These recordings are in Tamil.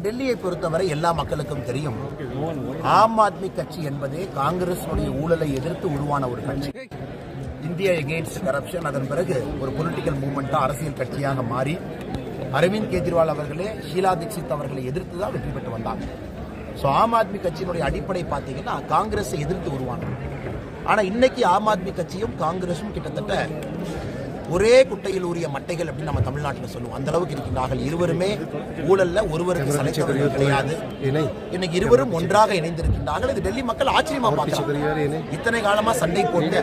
டெல்லியை பொறுத்தவரை எல்லா மக்களுக்கும் தெரியும், ஆம் ஆத்மி கட்சி என்பதே காங்கிரஸுடைய ஊழலை எதிர்த்து உருவான ஒரு கட்சி. இந்தியா எகெயின்ஸ்ட் கரப்ஷன் அதன் பிறகு ஒரு பொலிட்டிக்கல் மூவ்மெண்டா அரசியல் கட்சியாக மாறி அரவிந்த் கெஜ்ரிவால் அவர்களே ஷீலா தீட்சித் அவர்களை எதிர்த்து தான் வெற்றி பெற்று வந்தாங்க. ஸோ ஆம் ஆத்மி கட்சியினுடைய அடிப்படை பார்த்தீங்கன்னா காங்கிரஸை எதிர்த்து உருவானது. ஆனால் இன்னைக்கு ஆம் ஆத்மி கட்சியும் காங்கிரஸும் கிட்டத்தட்ட ஒரே குட்டையில் ஊறிய மட்டைகள் அப்படின்னு நம்ம தமிழ்நாட்டில் சொல்லுவோம். அந்த அளவுக்கு இருக்கின்றார்கள். இருவருமே ஊழல்ல ஒருவருக்கு சளைத்தவர்கள் கிடையாது. இன்னைக்கு இருவரும் ஒன்றாக இணைந்திருக்கின்றார்கள். இது டெல்லி மக்கள் ஆச்சரியமா பார்க்கிறாங்க. இத்தனை காலமா சண்டை போட்டு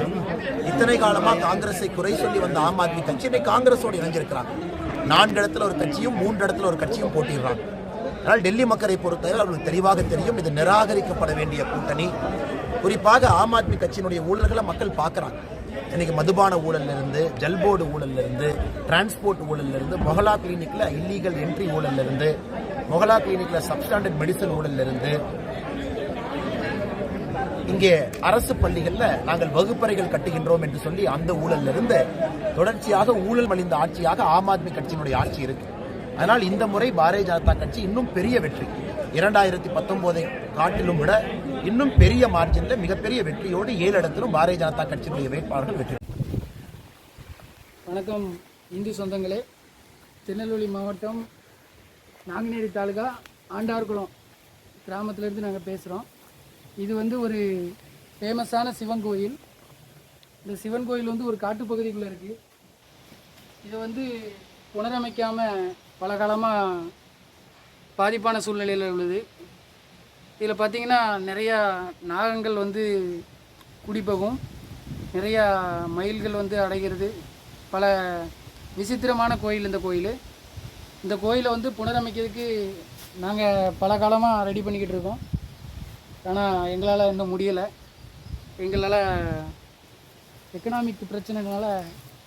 இத்தனை காலமா காங்கிரஸை குறை சொல்லி வந்த ஆம் ஆத்மி கட்சி இன்னைக்கு காங்கிரஸோடு இணைஞ்சிருக்கிறாங்க. 4 இடத்துல ஒரு கட்சியும் 3 இடத்துல ஒரு கட்சியும் போட்டிடுறாங்க. அதனால் டெல்லி மக்களை பொறுத்தவரை அவர்களுக்கு தெளிவாக தெரியும், இது நிராகரிக்கப்பட வேண்டிய கூட்டணி. குறிப்பாக ஆம் ஆத்மி கட்சியினுடைய ஊழல்களை மக்கள் பார்க்குறாங்க. இன்னைக்கு மதுபான ஊழல்ல இருந்து, ஜல்போர்டு ஊழல்ல இருந்து, டிரான்ஸ்போர்ட் ஊழல்ல இருந்து, மொஹலா கிளினிக்ல இல்லீகல் என்ட்ரி ஊழல்ல இருந்து, மொஹலா கிளினிக்ல சப்ஸ்டாண்டர்ட் மெடிசன் ஊழல்ல இருந்து, இங்கே அரசு பள்ளிகள்ல நாங்கள் வகுப்பறைகள் கட்டுகின்றோம் என்று சொல்லி அந்த ஊழல்ல இருந்து தொடர்ச்சியாக ஊழல் மலிந்த ஆட்சியாக ஆம் ஆத்மி கட்சியினுடைய ஆட்சி இருக்கு. அதனால் இந்த முறை பாரதிய ஜனதா கட்சி இன்னும் பெரிய வெற்றி, 2019 காட்டிலும் விட இன்னும் பெரிய மார்ஜின்ல மிகப்பெரிய வெற்றியோடு 7 இடத்திலும் பாரதிய ஜனதா கட்சியினுடைய வேட்பாளர்கள் வெற்றி. வணக்கம் இந்து சொந்தங்களே. திருநெல்வேலி மாவட்டம் நாங்குநேரி தாலுகா ஆண்டார்குளம் கிராமத்திலேருந்து நாங்கள் பேசுகிறோம். இது ஒரு ஃபேமஸான சிவன் கோயில். இந்த சிவன் கோயில் ஒரு காட்டுப்பகுதிக்குள்ளே இருக்குது. இதை புனரமைக்காமல் பல காலமாக பாதிப்பான சூழ்நிலையில் உள்ளது. இதில் பார்த்திங்கன்னா நிறையா நாகங்கள் குடிப்போகும், நிறையா மயில்கள் அடைகிறது. பல விசித்திரமான கோயில் இந்த கோயில். இந்த கோயிலை புனரமைக்கிறதுக்கு நாங்கள் பல காலமாக ரெடி பண்ணிக்கிட்டு இருக்கோம். ஆனால் எங்களால் இன்னும் முடியலை. எங்களால் எக்கனாமிக் பிரச்சனைனால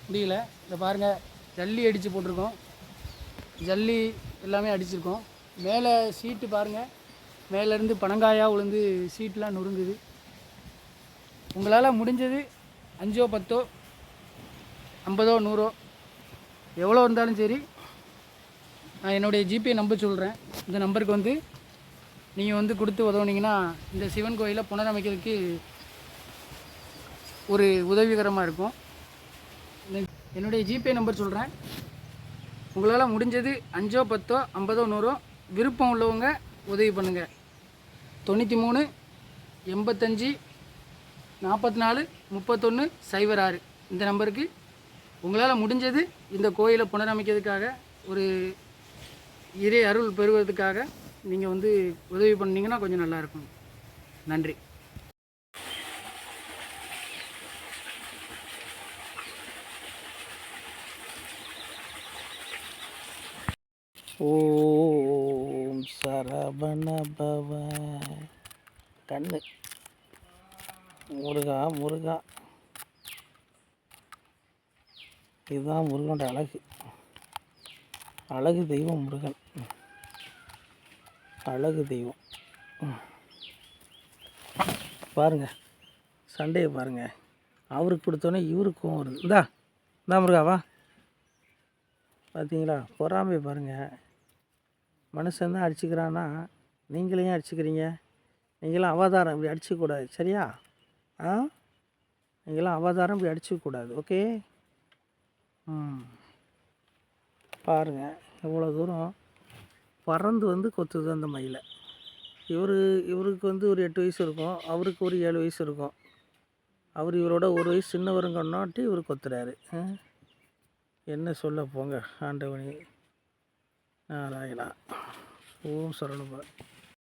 முடியலை. இதை பாருங்கள், ஜல்லி அடித்து போட்டிருக்கோம், ஜல்லி எல்லாமே அடிச்சிருக்கோம். மேலே சீட்டு பாருங்கள், மேலேருந்து பனங்காயாக விழுந்து சீட்டெலாம் நொறுங்குது. உங்களால் முடிஞ்சது 5 10 50 100 எவ்வளோ இருந்தாலும் சரி, நான் என்னுடைய ஜிபே நம்பர் சொல்கிறேன். இந்த நம்பருக்கு நீங்கள் கொடுத்து உதவுனீங்கன்னா இந்த சிவன் கோயிலை புனரமைக்கிறதுக்கு ஒரு உதவிகரமாக இருக்கும். என்னுடைய ஜிபே நம்பர் சொல்கிறேன். உங்களால் முடிஞ்சது 5 10 50 100 விருப்பம் உள்ளவங்க உதவி பண்ணுங்கள். 93 85 44 31 06 இந்த நம்பருக்கு உங்களால் முடிஞ்சது இந்த கோயிலை புனரமைக்கிறதுக்காக, ஒரு இறை அருள் பெறுவதற்காக நீங்கள் உதவி பண்ணிங்கன்னா கொஞ்சம் நல்லாயிருக்கும். நன்றி. ஓம் சரவண பவ. கண்ணு முருகா முருகா, இதுதான் முருகனோட அழகு. அழகு தெய்வம் முருகன், அழகு தெய்வம். பாருங்க சண்டையை பாருங்க. அவருக்கு கொடுத்தோன்னே இவருக்கும் வருது. இந்தா முருகாவா, பார்த்தீங்களா? பொறாமை பாருங்கள். மனுஷன் தான் அடிச்சுக்கிறான்னா நீங்களையும் அடிச்சுக்கிறீங்க. நீங்களாம் அவதாரம் இப்படி அடிச்சுக்கூடாது, சரியா? நீங்களாம் அவதாரம் இப்படி அடிச்சுக்கூடாது, ஓகே? பாருங்கள் எவ்வளோ தூரம் பறந்து கொத்துது அந்த மயிலை. இவருக்கு ஒரு 8 வயசு இருக்கும், அவருக்கு ஒரு 7 வயசு இருக்கும். அவர் இவரோட 1 வயசு சின்னவருங்கன்னாட்டி இவர் கொத்துறாரு. என்ன சொல்ல போங்க. ஆண்டவனே நாராயணா. ஓம் சரவணபவ.